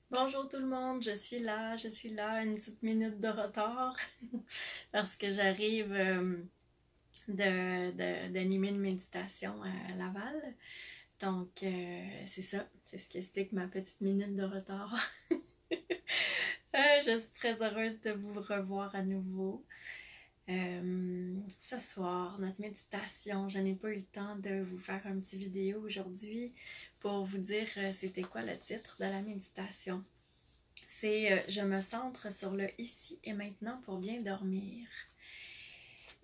Bonjour tout le monde, je suis là, une petite minute de retard parce que j'arrive d'animer une méditation à Laval. Donc, c'est ça, c'est ce qui explique ma petite minute de retard. Je suis très heureuse de vous revoir à nouveau. Ce soir, notre méditation, je n'ai pas eu le temps de vous faire un petit vidéo aujourd'hui pour vous dire c'était quoi le titre de la méditation. C'est je me centre sur le ici et maintenant pour bien dormir.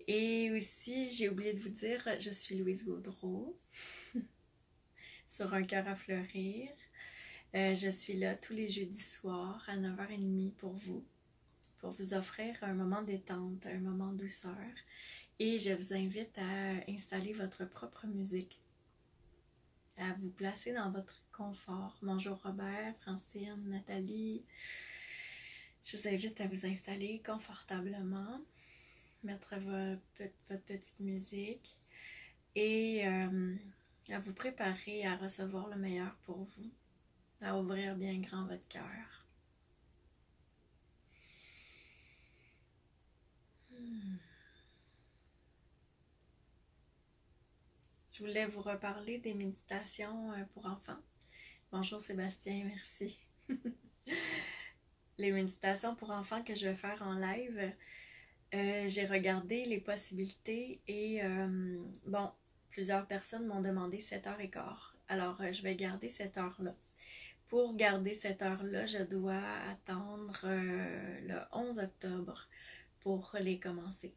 Et aussi, j'ai oublié de vous dire, je suis Louise Gaudreau sur Un cœur à fleurir. Je suis là tous les jeudis soirs à 9h30 pour vous offrir un moment détente, un moment douceur. Et je vous invite à installer votre propre musique, à vous placer dans votre confort. Bonjour Robert, Francine, Nathalie. Je vous invite à vous installer confortablement, mettre votre petite musique et à vous préparer à recevoir le meilleur pour vous, à ouvrir bien grand votre cœur. Je voulais vous reparler des méditations pour enfants. Bonjour Sébastien, merci. Les méditations pour enfants que je vais faire en live, j'ai regardé les possibilités et bon, plusieurs personnes m'ont demandé 7h15. Alors, je vais garder cette heure-là. Pour garder cette heure-là, je dois attendre le 11 octobre pour les commencer.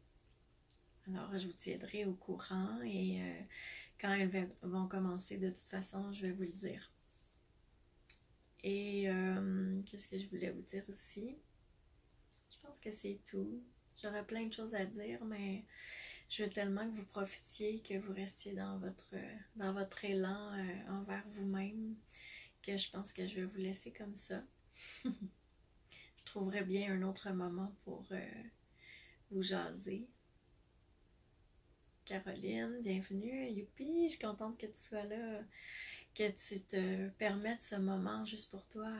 Alors, je vous tiendrai au courant et quand elles vont commencer, de toute façon, je vais vous le dire. Et qu'est-ce que je voulais vous dire aussi? Je pense que c'est tout. J'aurais plein de choses à dire, mais je veux tellement que vous profitiez, que vous restiez dans votre élan envers vous-même, que je pense que je vais vous laisser comme ça. Je trouverai bien un autre moment pour vous jaser. Caroline, bienvenue. Youpi, je suis contente que tu sois là, que tu te permettes ce moment juste pour toi.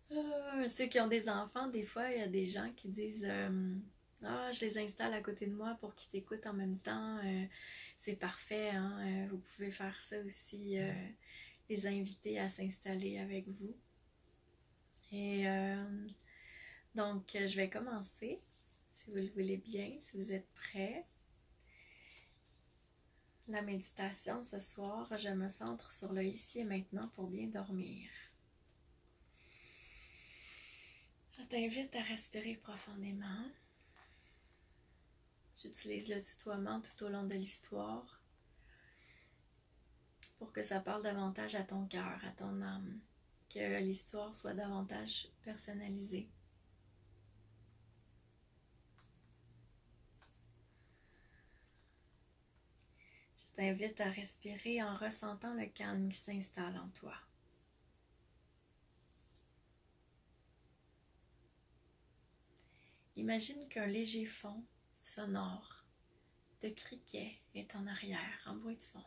Ceux qui ont des enfants, des fois, il y a des gens qui disent ah, je les installe à côté de moi pour qu'ils t'écoutent en même temps. C'est parfait, hein? Vous pouvez faire ça aussi, les inviter à s'installer avec vous. Et donc, je vais commencer, si vous le voulez bien, si vous êtes prêts. La méditation ce soir, je me centre sur le ici et maintenant pour bien dormir. Je t'invite à respirer profondément. J'utilise le tutoiement tout au long de l'histoire pour que ça parle davantage à ton cœur, à ton âme, que l'histoire soit davantage personnalisée. Je t'invite à respirer en ressentant le calme qui s'installe en toi. Imagine qu'un léger fond sonore de criquets est en arrière, en bruit de fond.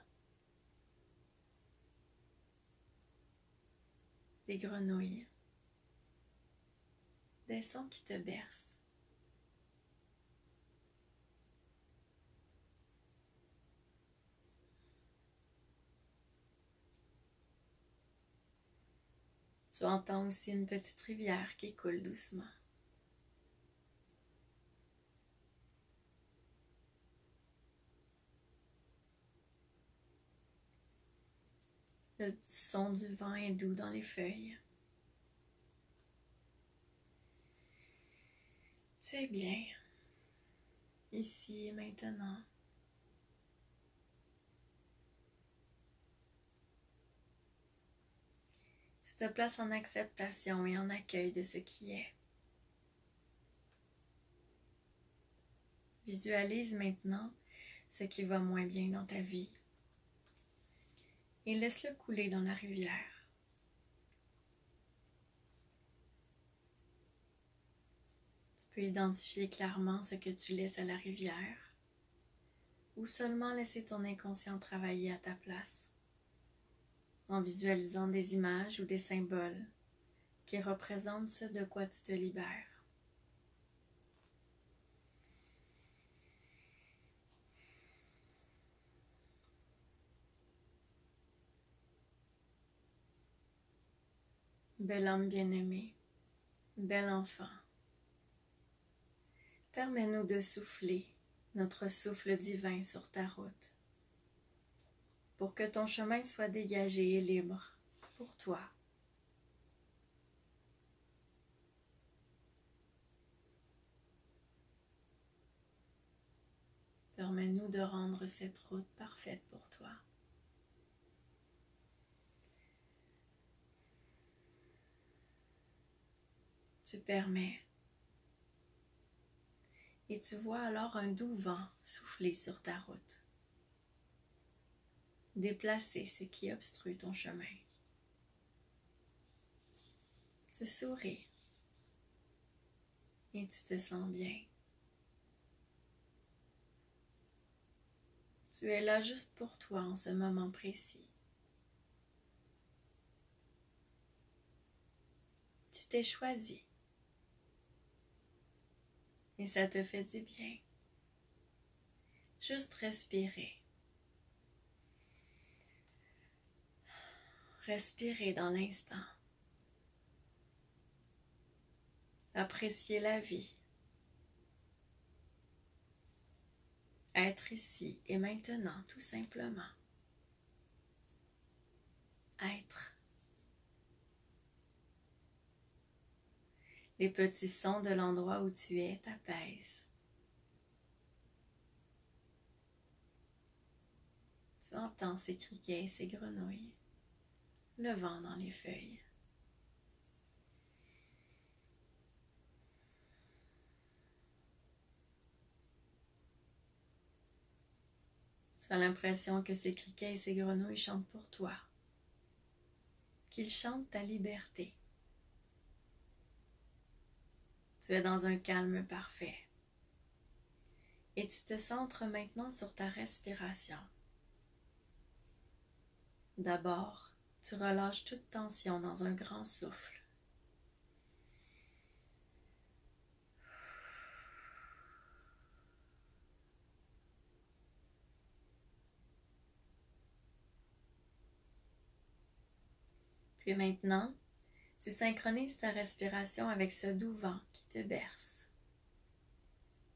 Des grenouilles, des sons qui te bercent. Tu entends aussi une petite rivière qui coule doucement. Le son du vent est doux dans les feuilles. Tu es bien, ici et maintenant. Tu te places en acceptation et en accueil de ce qui est. Visualise maintenant ce qui va moins bien dans ta vie et laisse-le couler dans la rivière. Tu peux identifier clairement ce que tu laisses à la rivière ou seulement laisser ton inconscient travailler à ta place. en visualisant des images ou des symboles qui représentent ce de quoi tu te libères. Bel homme bien-aimé, bel enfant, permets-nous de souffler notre souffle divin sur ta route, pour que ton chemin soit dégagé et libre pour toi. Permets-nous de rendre cette route parfaite pour toi. Tu permets. Et tu vois alors un doux vent souffler sur ta route, déplacer ce qui obstrue ton chemin. Tu souris et tu te sens bien. Tu es là juste pour toi en ce moment précis. Tu t'es choisi et ça te fait du bien. Juste respirer. Respirer dans l'instant. Apprécier la vie. Être ici et maintenant, tout simplement. Être. Les petits sons de l'endroit où tu es t'apaisent. Tu entends ces criquets et ces grenouilles, le vent dans les feuilles. Tu as l'impression que ces criquets et ces grenouilles chantent pour toi, qu'ils chantent ta liberté. Tu es dans un calme parfait et tu te centres maintenant sur ta respiration. D'abord, tu relâches toute tension dans un grand souffle. Puis maintenant, tu synchronises ta respiration avec ce doux vent qui te berce,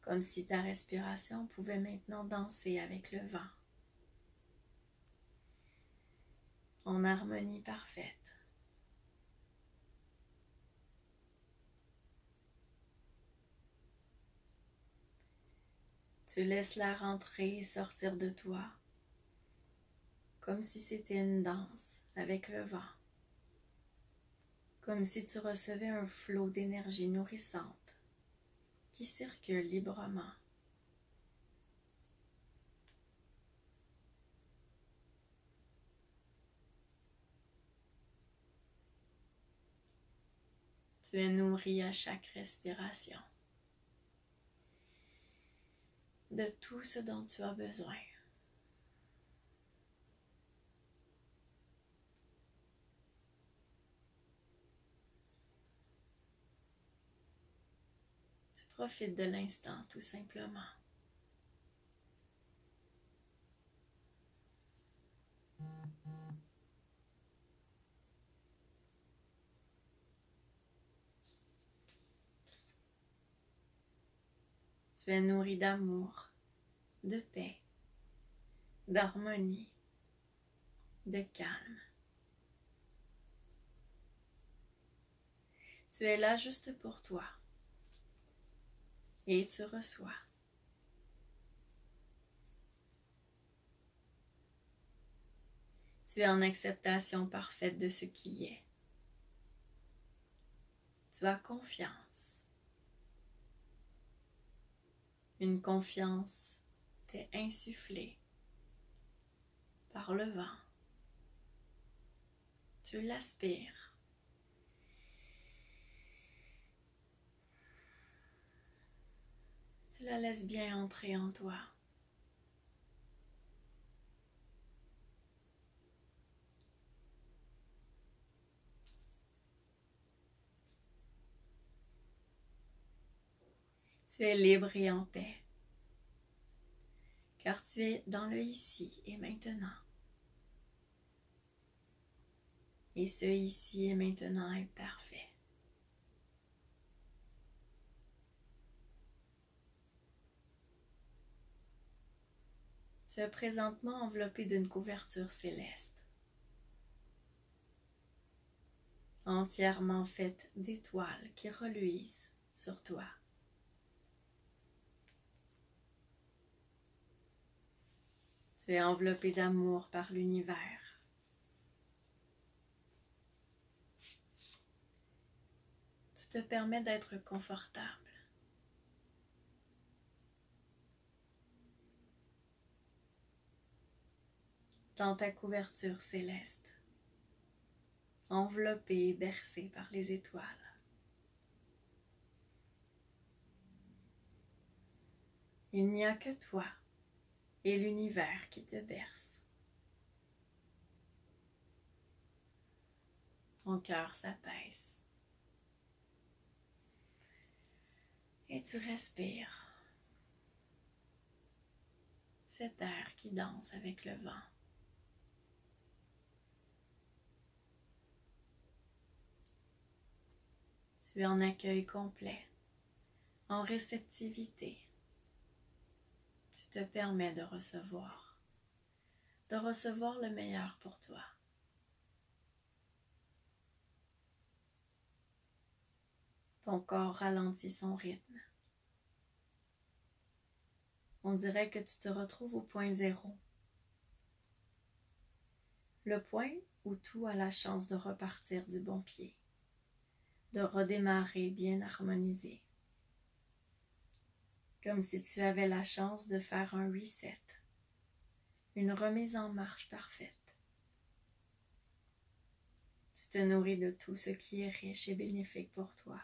comme si ta respiration pouvait maintenant danser avec le vent, en harmonie parfaite. Tu laisses l'air entrer et sortir de toi, comme si c'était une danse avec le vent, comme si tu recevais un flot d'énergie nourrissante qui circule librement. Tu es nourri à chaque respiration de tout ce dont tu as besoin. Tu profites de l'instant tout simplement. Tu es nourri d'amour, de paix, d'harmonie, de calme. Tu es là juste pour toi et tu reçois. Tu es en acceptation parfaite de ce qui est. Tu as confiance. Une confiance t'est insufflée par le vent. Tu l'aspires. Tu la laisses bien entrer en toi. Tu es libre et en paix, car tu es dans le ici et maintenant. Et ce ici et maintenant est parfait. Tu es présentement enveloppé d'une couverture céleste, entièrement faite d'étoiles qui reluisent sur toi. Tu es enveloppé d'amour par l'univers. Tu te permets d'être confortable. Dans ta couverture céleste, enveloppé et bercé par les étoiles. Il n'y a que toi et l'univers qui te berce. Ton cœur s'apaise et tu respires cet air qui danse avec le vent. Tu es en accueil complet, en réceptivité. Tu te permets de recevoir le meilleur pour toi. Ton corps ralentit son rythme. On dirait que tu te retrouves au point zéro. Le point où tout a la chance de repartir du bon pied, de redémarrer bien harmonisé. Comme si tu avais la chance de faire un reset, une remise en marche parfaite. Tu te nourris de tout ce qui est riche et bénéfique pour toi,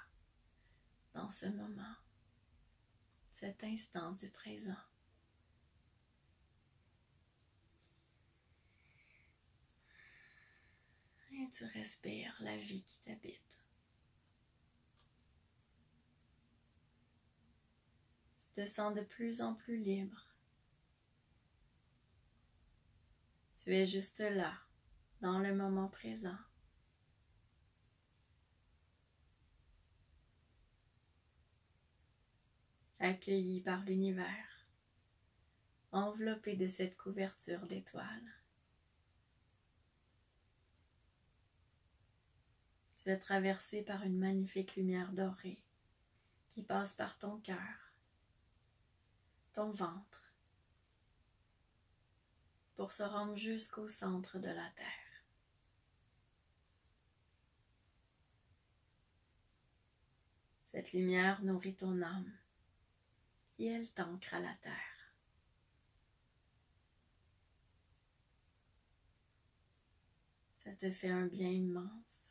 dans ce moment, cet instant du présent. Et tu respires la vie qui t'habite. Tu te sens de plus en plus libre. Tu es juste là, dans le moment présent. Accueilli par l'univers, enveloppé de cette couverture d'étoiles. Tu es traversé par une magnifique lumière dorée qui passe par ton cœur, ton ventre, pour se rendre jusqu'au centre de la Terre. Cette lumière nourrit ton âme et elle t'ancre à la Terre. Ça te fait un bien immense.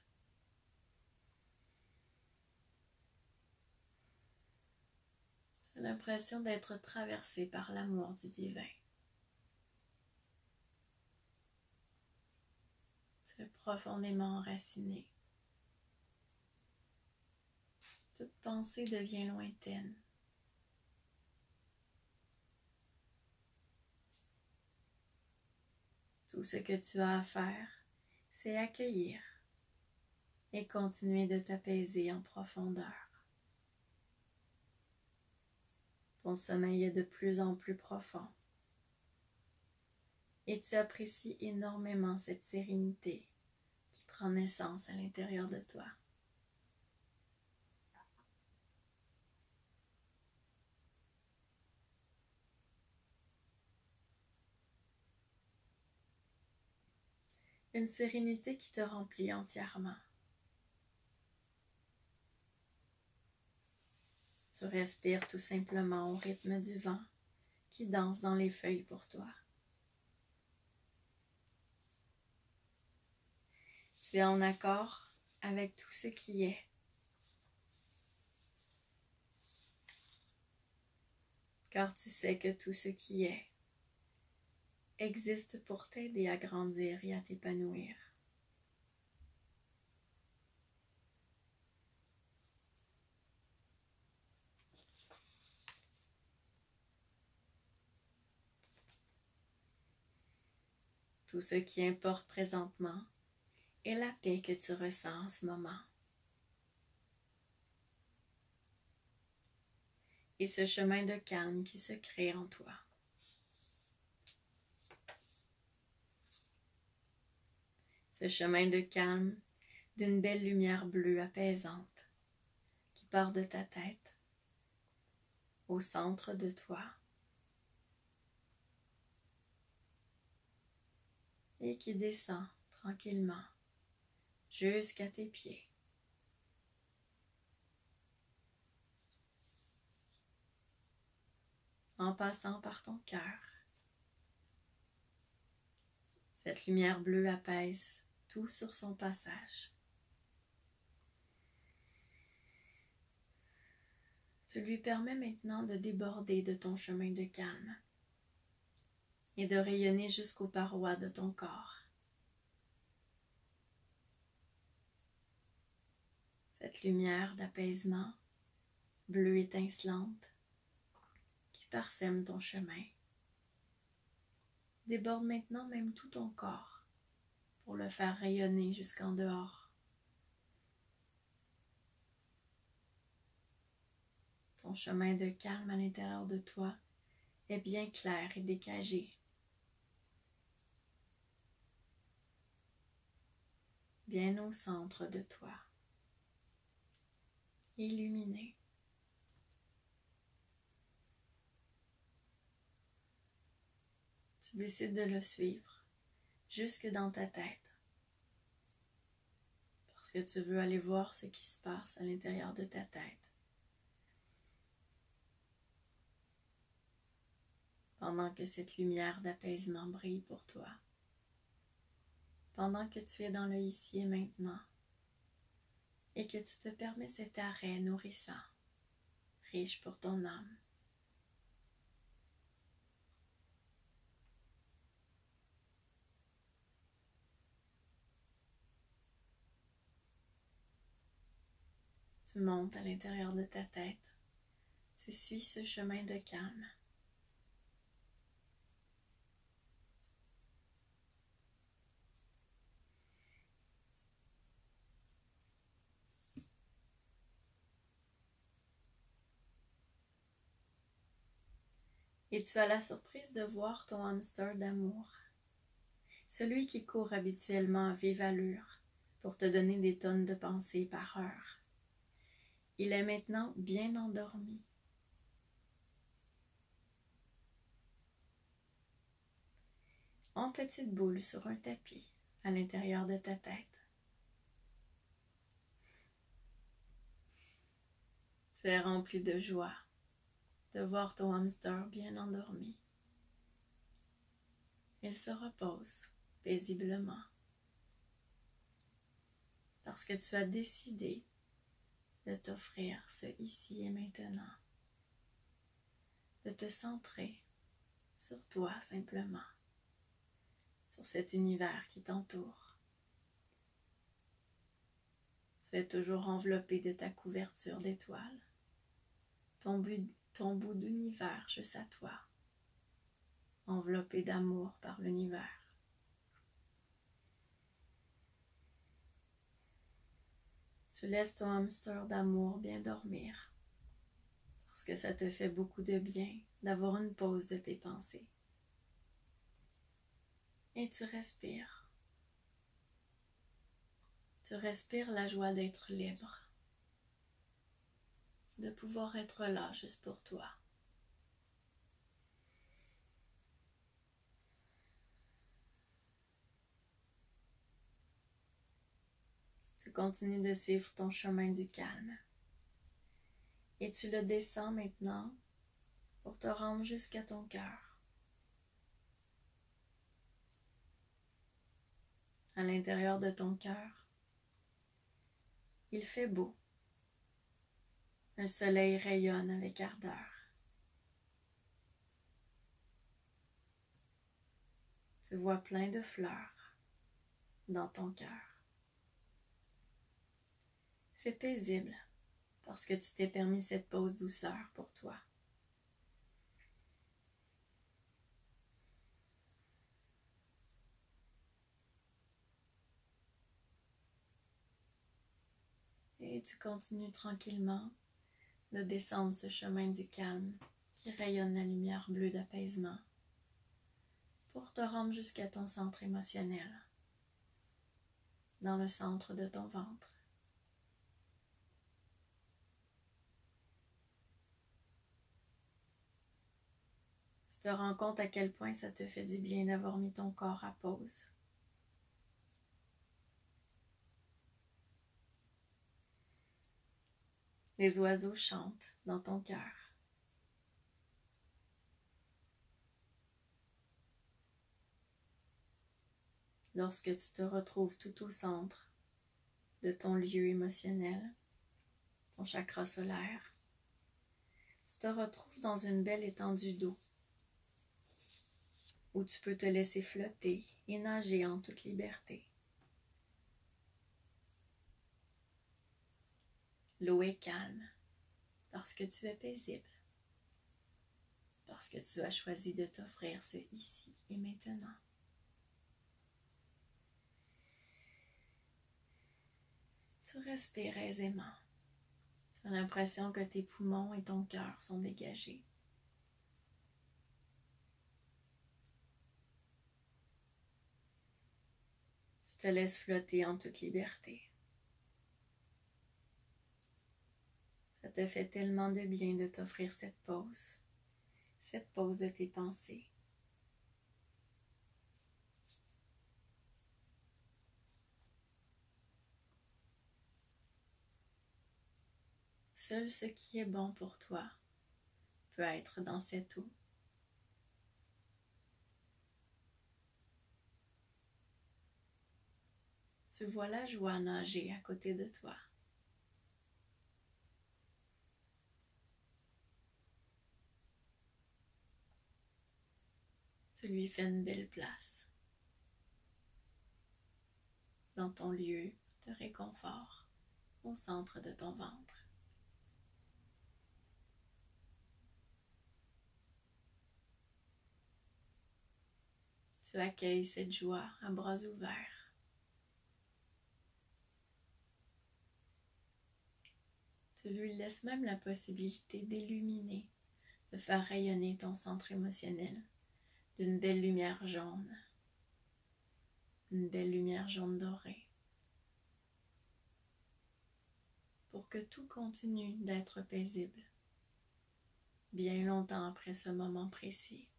J'ai l'impression d'être traversé par l'amour du divin. Tu es profondément enraciné. Toute pensée devient lointaine. Tout ce que tu as à faire, c'est accueillir et continuer de t'apaiser en profondeur. Ton sommeil est de plus en plus profond et tu apprécies énormément cette sérénité qui prend naissance à l'intérieur de toi. Une sérénité qui te remplit entièrement. Tu respires tout simplement au rythme du vent qui danse dans les feuilles pour toi. Tu es en accord avec tout ce qui est. Car tu sais que tout ce qui est existe pour t'aider à grandir et à t'épanouir. Tout ce qui importe présentement est la paix que tu ressens en ce moment. Et ce chemin de calme qui se crée en toi. Ce chemin de calme d'une belle lumière bleue apaisante qui part de ta tête au centre de toi et qui descend tranquillement jusqu'à tes pieds. En passant par ton cœur. Cette lumière bleue apaise tout sur son passage. Tu lui permets maintenant de déborder de ton chemin de calme et de rayonner jusqu'aux parois de ton corps. Cette lumière d'apaisement, bleue étincelante, qui parsème ton chemin, déborde maintenant même tout ton corps pour le faire rayonner jusqu'en dehors. Ton chemin de calme à l'intérieur de toi est bien clair et dégagé. Bien au centre de toi, illuminé. Tu décides de le suivre jusque dans ta tête parce que tu veux aller voir ce qui se passe à l'intérieur de ta tête. Pendant que cette lumière d'apaisement brille pour toi. Pendant que tu es dans le ici et maintenant et que tu te permets cet arrêt nourrissant, riche pour ton âme. Tu montes à l'intérieur de ta tête, tu suis ce chemin de calme. Et tu as la surprise de voir ton hamster d'amour, celui qui court habituellement à vive allure pour te donner des tonnes de pensées par heure. Il est maintenant bien endormi. En petite boule sur un tapis à l'intérieur de ta tête. Tu es rempli de joie de voir ton hamster bien endormi. Il se repose paisiblement parce que tu as décidé de t'offrir ce ici et maintenant, de te centrer sur toi simplement, sur cet univers qui t'entoure. Tu es toujours enveloppé de ta couverture d'étoiles, ton bout d'univers juste à toi, enveloppé d'amour par l'univers. Tu laisses ton hamster d'amour bien dormir, parce que ça te fait beaucoup de bien d'avoir une pause de tes pensées. Et tu respires. Tu respires la joie d'être libre, de pouvoir être là juste pour toi. Tu continues de suivre ton chemin du calme. Et tu le descends maintenant pour te rendre jusqu'à ton cœur. À l'intérieur de ton cœur, il fait beau. Un soleil rayonne avec ardeur. Tu vois plein de fleurs dans ton cœur. C'est paisible parce que tu t'es permis cette pause douceur pour toi. Et tu continues tranquillement de descendre ce chemin du calme qui rayonne la lumière bleue d'apaisement pour te rendre jusqu'à ton centre émotionnel, dans le centre de ton ventre. Tu te rends compte à quel point ça te fait du bien d'avoir mis ton corps à pause. Les oiseaux chantent dans ton cœur. Lorsque tu te retrouves tout au centre de ton lieu émotionnel, ton chakra solaire, tu te retrouves dans une belle étendue d'eau où tu peux te laisser flotter et nager en toute liberté. L'eau est calme parce que tu es paisible, parce que tu as choisi de t'offrir ce ici et maintenant. Tu respires aisément. Tu as l'impression que tes poumons et ton cœur sont dégagés. Tu te laisses flotter en toute liberté. Ça te fait tellement de bien de t'offrir cette pause de tes pensées. Seul ce qui est bon pour toi peut être dans cette eau. Tu vois la joie nager à côté de toi. Tu lui fais une belle place dans ton lieu de réconfort au centre de ton ventre. Tu accueilles cette joie à bras ouverts. Tu lui laisses même la possibilité d'illuminer, de faire rayonner ton centre émotionnel d'une belle lumière jaune, une belle lumière jaune dorée, pour que tout continue d'être paisible, bien longtemps après ce moment précis.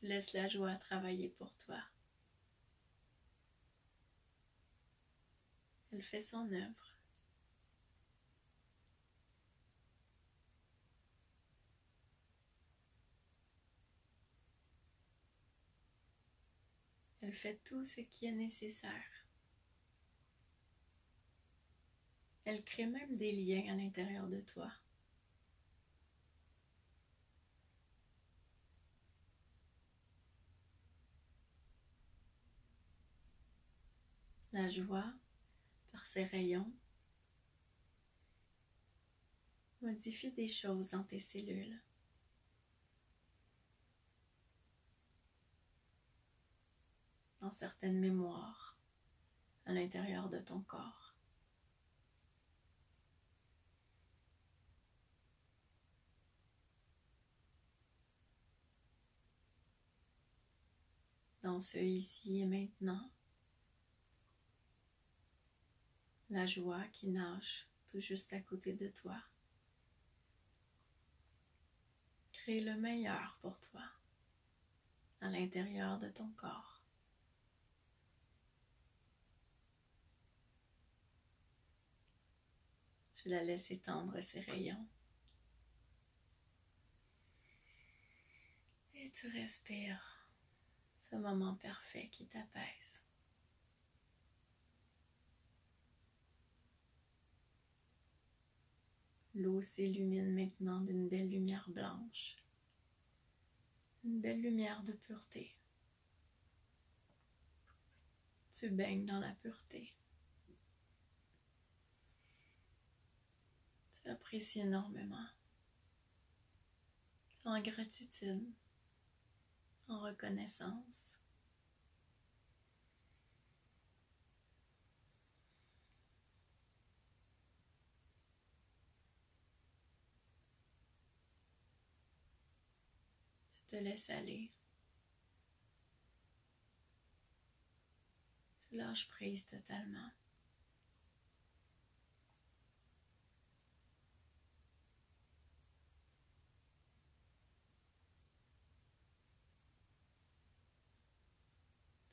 Tu laisses la joie travailler pour toi. Elle fait son œuvre. Elle fait tout ce qui est nécessaire. Elle crée même des liens à l'intérieur de toi. La joie, par ses rayons, modifie des choses dans tes cellules. Dans certaines mémoires à l'intérieur de ton corps. Dans ce ici et maintenant, la joie qui nage tout juste à côté de toi. Crée le meilleur pour toi à l'intérieur de ton corps. Tu la laisses étendre ses rayons. Et tu respires ce moment parfait qui t'apaise. L'eau s'illumine maintenant d'une belle lumière blanche, une belle lumière de pureté. Tu baignes dans la pureté. apprécies énormément, en gratitude, en reconnaissance. Tu te laisses aller. Tu lâches prise totalement.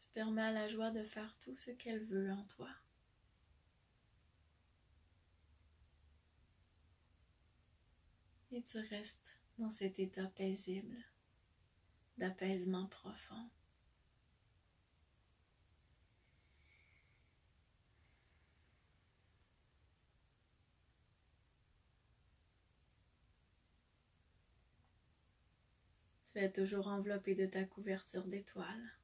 Tu permets à la joie de faire tout ce qu'elle veut en toi. Et tu restes dans cet état paisible, d'apaisement profond. Tu es toujours enveloppé de ta couverture d'étoiles,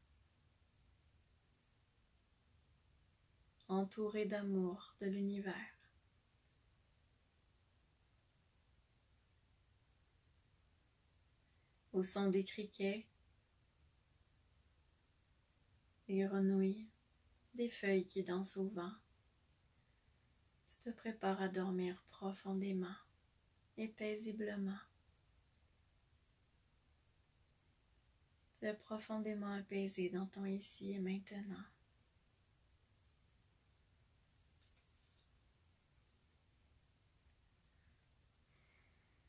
entouré d'amour de l'univers. Au son des criquets, des grenouilles, des feuilles qui dansent au vent, tu te prépares à dormir profondément et paisiblement. Tu es profondément apaisé dans ton ici et maintenant.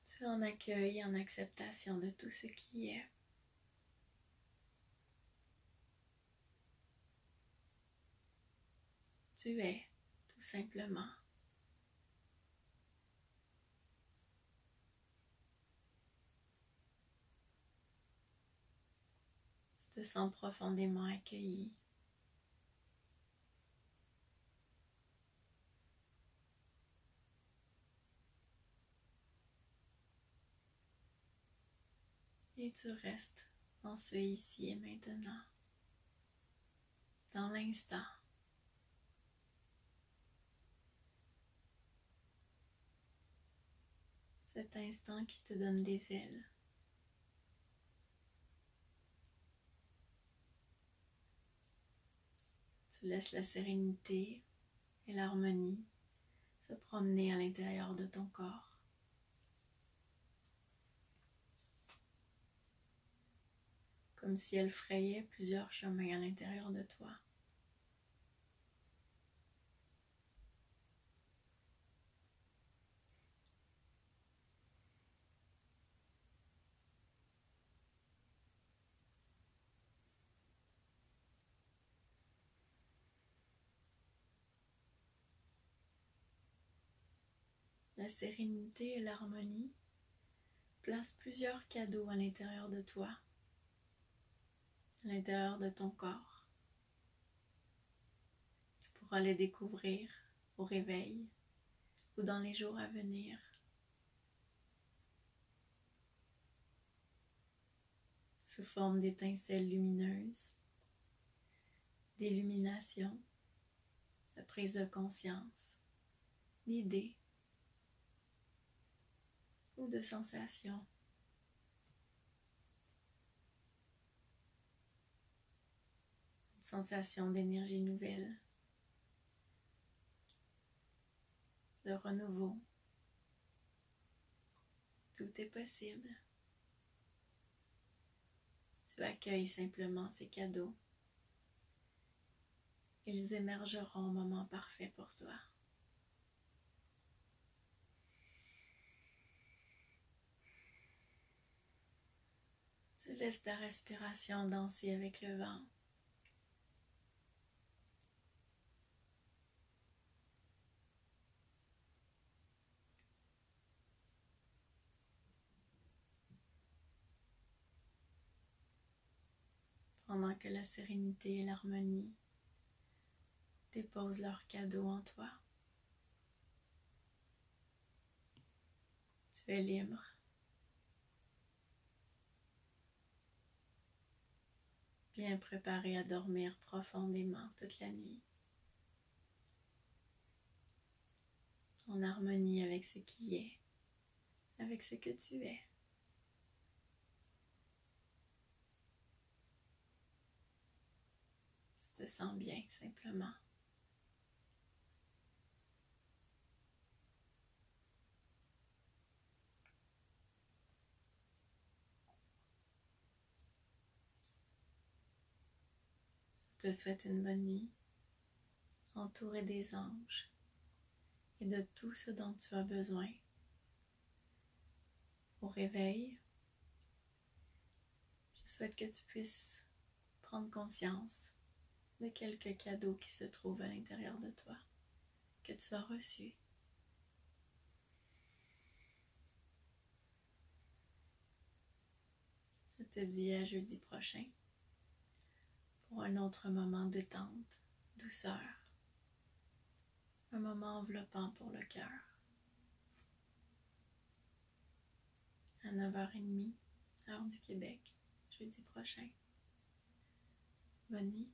Tu es en accueil et en acceptation de tout ce qui est. Tu es, tout simplement. Tu te sens profondément accueilli. Et tu restes dans ce ici et maintenant, dans l'instant. Cet instant qui te donne des ailes. Tu laisses la sérénité et l'harmonie se promener à l'intérieur de ton corps. Comme si elle frayait plusieurs chemins à l'intérieur de toi. La sérénité et l'harmonie placent plusieurs cadeaux à l'intérieur de toi, à l'intérieur de ton corps. Tu pourras les découvrir au réveil ou dans les jours à venir. Sous forme d'étincelles lumineuses, d'illumination, de prise de conscience, d'idées ou de sensations. Une sensation d'énergie nouvelle, de renouveau. Tout est possible. Tu accueilles simplement ces cadeaux. Ils émergeront au moment parfait pour toi. Tu laisses ta respiration danser avec le vent. Pendant que la sérénité et l'harmonie déposent leurs cadeaux en toi. Tu es libre. Bien préparé à dormir profondément toute la nuit. En harmonie avec ce qui est. avec ce que tu es. Tu te sens bien simplement. Je te souhaite une bonne nuit, entourée des anges et de tout ce dont tu as besoin. Au réveil, je souhaite que tu puisses prendre conscience de quelques cadeaux qui se trouvent à l'intérieur de toi, que tu as reçus. Je te dis à jeudi prochain pour un autre moment de détente, douceur, un moment enveloppant pour le cœur. À 9h30, heure du Québec, jeudi prochain. Bonne nuit.